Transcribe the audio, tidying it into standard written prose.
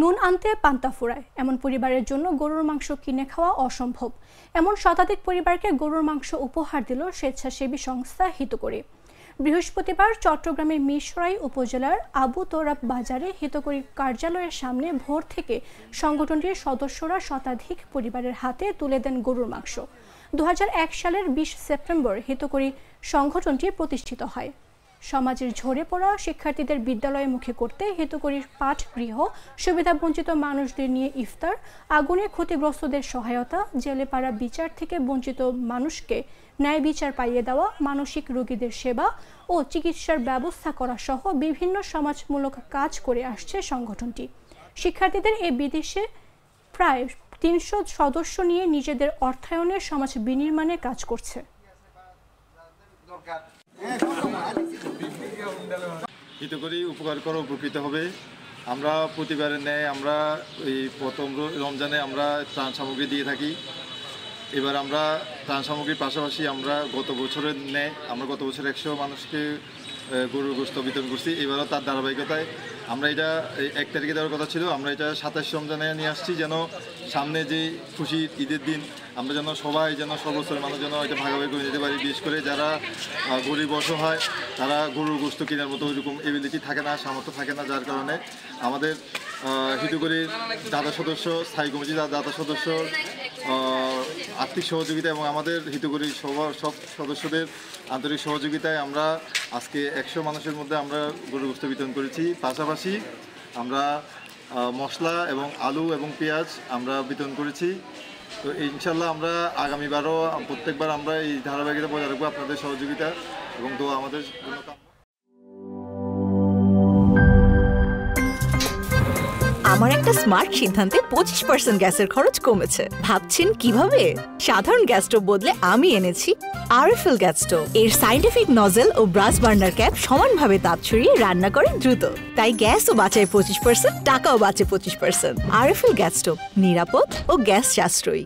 নুন আনতে পান্তা ফুরায় এমন পরিবারের জন্য গরুর মাংস কিনে খাওয়া অসম্ভব। এমন শতাধিক পরিবারকে গরুর মাংস উপহার দিল স্বেচ্ছাসেবী সংস্থা হিতকরী। বৃহস্পতিবার চট্টগ্রামের মিরসরাই উপজেলার আবু তোরাব বাজারে হিতকরী কার্যালয়ের সামনে ভোর থেকে সংগঠনটির সদস্যরা শতাধিক পরিবারের হাতে তুলে দেন গরুর মাংস। 2001 সালের 20 সেপ্টেম্বর হিতকরী সংগঠনটি প্রতিষ্ঠিত হয়। সমাজের ঝরে পড়া শিক্ষার্থীদের বিদ্যালয়ে মুখী করতে হিতকরীর পাঠগৃহ, সুবিধাবঞ্চিত মানুষদের নিয়ে ইফতার, আগুনে ক্ষতিগ্রস্তদের সহায়তা, জেলে পাড়া বিচার থেকে বঞ্চিত মানুষকে ন্যায় বিচার পাইয়ে দেওয়া, মানসিক রোগীদের সেবা ও চিকিৎসার ব্যবস্থা করা সহ বিভিন্ন সমাজমূলক কাজ করে আসছে সংগঠনটি। শিক্ষার্থীদের এই বিদেশে প্রায় 300 সদস্য নিয়ে নিজেদের অর্থায়নের সমাজ বিনির্মাণে কাজ করছে। হিতকরী উপকার করে উপকৃত হবে। আমরা প্রতিবারের ন্যায় আমরা এই প্রথম রমজানে আমরা ত্রাণ সামগ্রী দিয়ে থাকি। এবার আমরা ত্রাণ সামগ্রীর পাশাপাশি আমরা গত বছরের ন্যায় আমরা গত বছর 100 মানুষকে গরুর গোশত বিতরণ করছি। এবারও তার ধারাবাহিকতায় আমরা এটা 1 তারিখে দেওয়ার কথা ছিল, আমরা এটা 27 রমজানে নিয়ে আসছি, যেন সামনে যে খুশি ঈদের দিন আমরা যেন সবাই যেন সর্বস্তরের মানুষ যেন এটা ভাগাভাগি করে নিতে পারি। বিশেষ করে যারা গরিব অসহায় তারা গরুর গোশত কেনার মতো ওইরকম এবিলিটি থাকে না, সামর্থ্য থাকে না, যার কারণে আমাদের হিতকরীর দাতা সদস্য, স্থায়ী কমিটির দাতা সদস্য আর্থিক সহযোগিতা এবং আমাদের হিতকরী সব সদস্যদের আন্তরিক সহযোগিতায় আমরা আজকে 100 মানুষের মধ্যে আমরা গরুর গোশত বিতরণ করেছি। পাশাপাশি আমরা মশলা এবং আলু এবং পেঁয়াজ আমরা বিতরণ করেছি। তো ইনশাল্লাহ আমরা আগামীবারও প্রত্যেকবার আমরা এই ধারাবাহিকতা বজায় রাখবো আপনাদের সহযোগিতা এবং দোয়া আমাদের জন্য। আমার একটা স্মার্ট সিদ্ধান্তে 25% গ্যাসের খরচ কমেছে। ভাবছেন কিভাবে? সাধারণ গ্যাস স্টোভ বদলে আমি এনেছি আরএফএল গ্যাস স্টোভ। এর সাইন্টিফিক নজল ও ব্রাস বার্নার ক্যাপ সমানভাবে তাপ ছড়িয়ে রান্না করে দ্রুত, তাই গ্যাসও বাঁচায় 25%, টাকাও বাঁচে 25%। আরএফএল গ্যাস স্টোভ নিরাপদ ও গ্যাস সাশ্রয়ী।